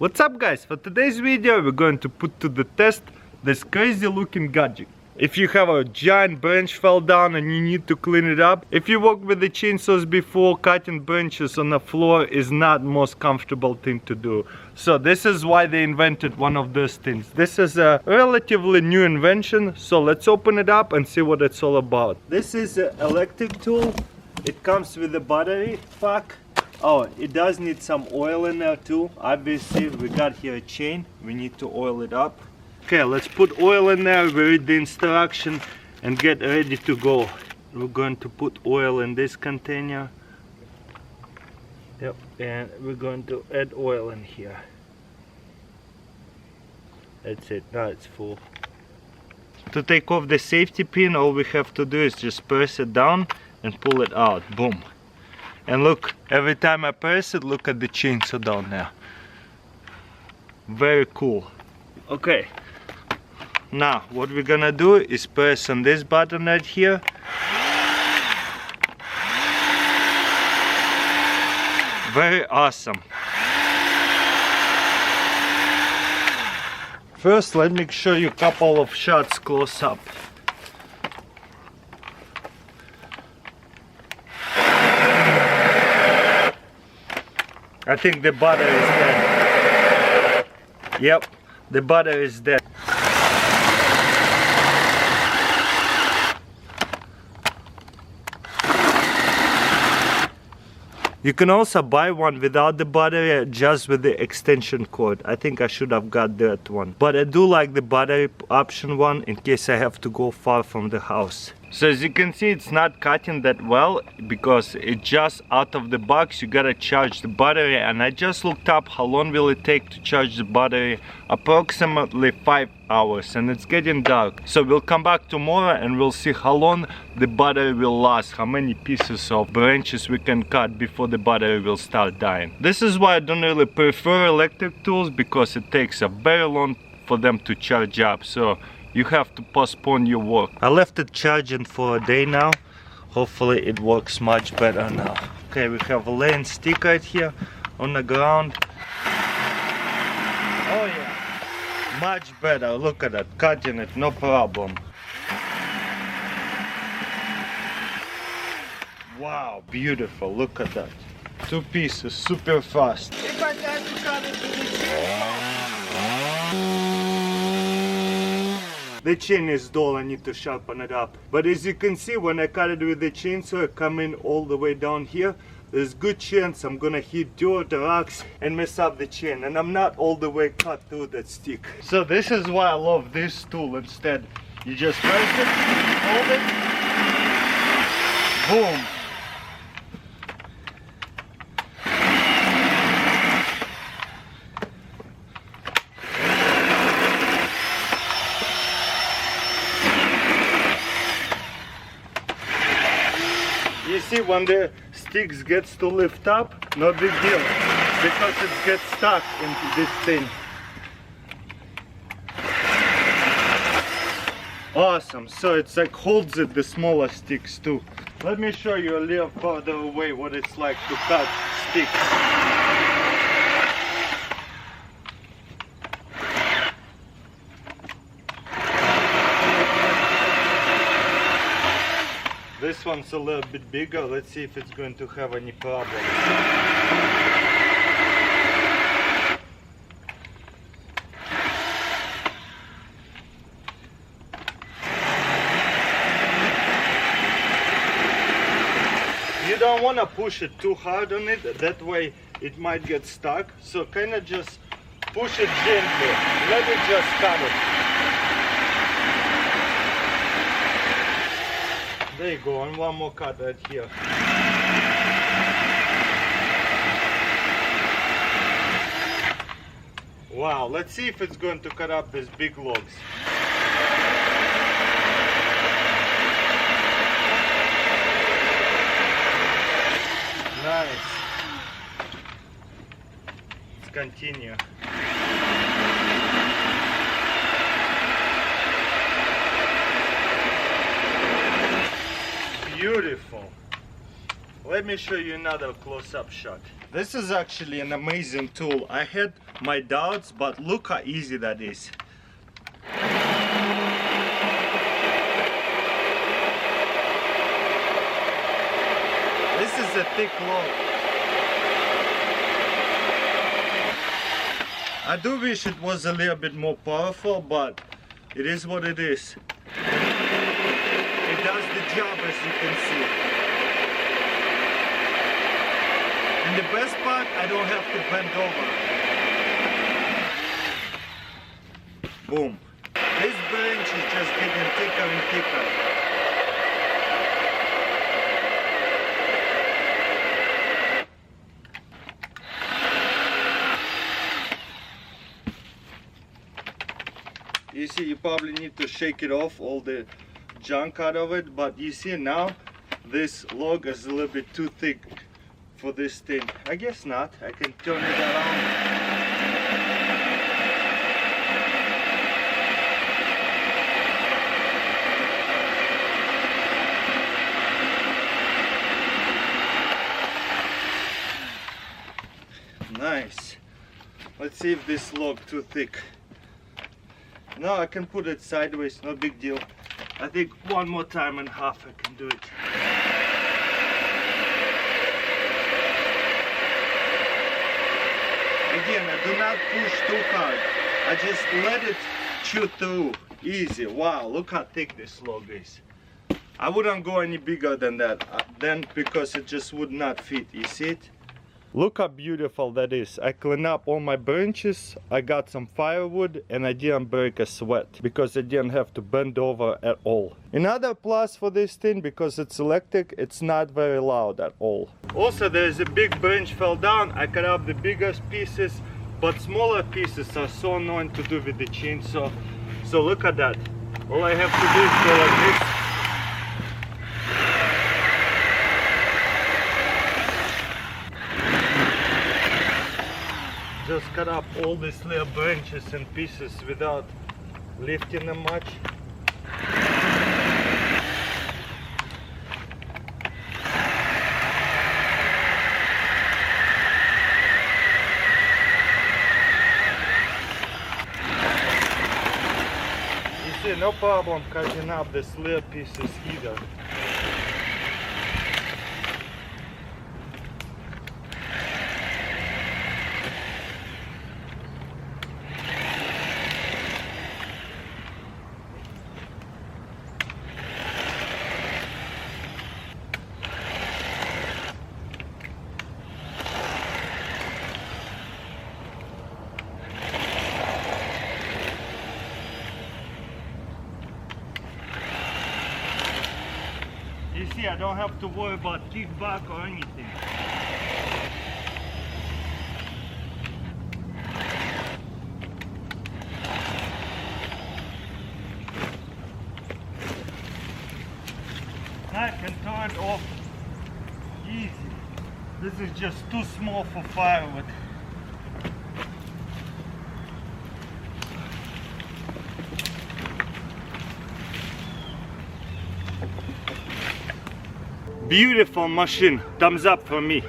What's up guys? For today's video we're going to put to the test this crazy looking gadget. If you have a giant branch fell down and you need to clean it up, if you work with the chainsaws before, cutting branches on the floor is not most comfortable thing to do. So this is why they invented one of those things. This is a relatively new invention, so let's open it up and see what it's all about. This is an electric tool. It comes with a battery pack. Oh, it does need some oil in there too. Obviously we got here a chain, we need to oil it up. Okay, let's put oil in there, read the instruction and get ready to go. We're going to put oil in this container. Yep, and we're going to add oil in here. That's it, now it's full. To take off the safety pin, all we have to do is just press it down and pull it out. Boom. And look, every time I press it, look at the chainsaw down there. Very cool. Okay. Now, what we're gonna do is press on this button right here. Very awesome. First, let me show you a couple of shots close up. I think the battery is dead. Yep, the battery is dead. You can also buy one without the battery, just with the extension cord. I think I should have got that one. But I do like the battery option one in case I have to go far from the house. So as you can see, it's not cutting that well because it's just out of the box. You gotta charge the battery, and I just looked up how long will it take to charge the battery. Approximately 5 hours, and it's getting dark. So we'll come back tomorrow and we'll see how long the battery will last, how many pieces of branches we can cut before the battery will start dying. This is why I don't really prefer electric tools, because it takes a very long for them to charge up. So you have to postpone your work. I left it charging for a day now. Hopefully it works much better now. Okay, we have a laying stick right here on the ground. Oh yeah, much better. Look at that, cutting it, no problem. Wow, beautiful, look at that. 2 pieces, super fast. If I try to cut it with the chain is dull, I need to sharpen it up. But as you can see, when I cut it with the chainsaw, I come in all the way down here. There's good chance I'm gonna hit dirt, rocks and mess up the chain, and I'm not all the way cut through that stick. So this is why I love this tool instead. You just press it, hold it, boom. You see, when the sticks gets to lift up, no big deal, because it gets stuck into this thing. Awesome, so it's like holds it, the smaller sticks too. Let me show you a little further away what it's like to cut sticks. This one's a little bit bigger. Let's see if it's going to have any problem. You don't want to push it too hard on it, that way it might get stuck. So kind of just push it gently. Let it just cut it. There you go, and one more cut right here. Wow, let's see if it's going to cut up these big logs. Nice. Let's continue. Beautiful. Let me show you another close-up shot. This is actually an amazing tool. I had my doubts, but look how easy that is. This is a thick log. I do wish it was a little bit more powerful, but it is what it is. It does the job, as you can see. And the best part, I don't have to bend over. Boom. This bench is just getting thicker and thicker. You see, you probably need to shake it off, all the junk out of it, but you see now this log is a little bit too thick for this thing. I guess not. I can turn it around. Nice. Let's see if this log too thick. No, I can put it sideways, no big deal. I think one more time and half I can do it. Again, I do not push too hard. I just let it chew through. Easy. Wow, look how thick this log is. I wouldn't go any bigger than that, then because it just would not fit. You see it? Look how beautiful that is. I cleaned up all my branches, I got some firewood, and I didn't break a sweat because I didn't have to bend over at all. Another plus for this thing, because it's electric, it's not very loud at all. Also, there's a big branch fell down. I cut up the biggest pieces, but smaller pieces are so annoying to do with the chainsaw. So look at that. All I have to do is go like this. Just cut up all these little branches and pieces without lifting them much. You see, no problem cutting up these little pieces either. You see, I don't have to worry about kickback or anything. I can turn it off easy. This is just too small for firewood. Beautiful machine, thumbs up for me.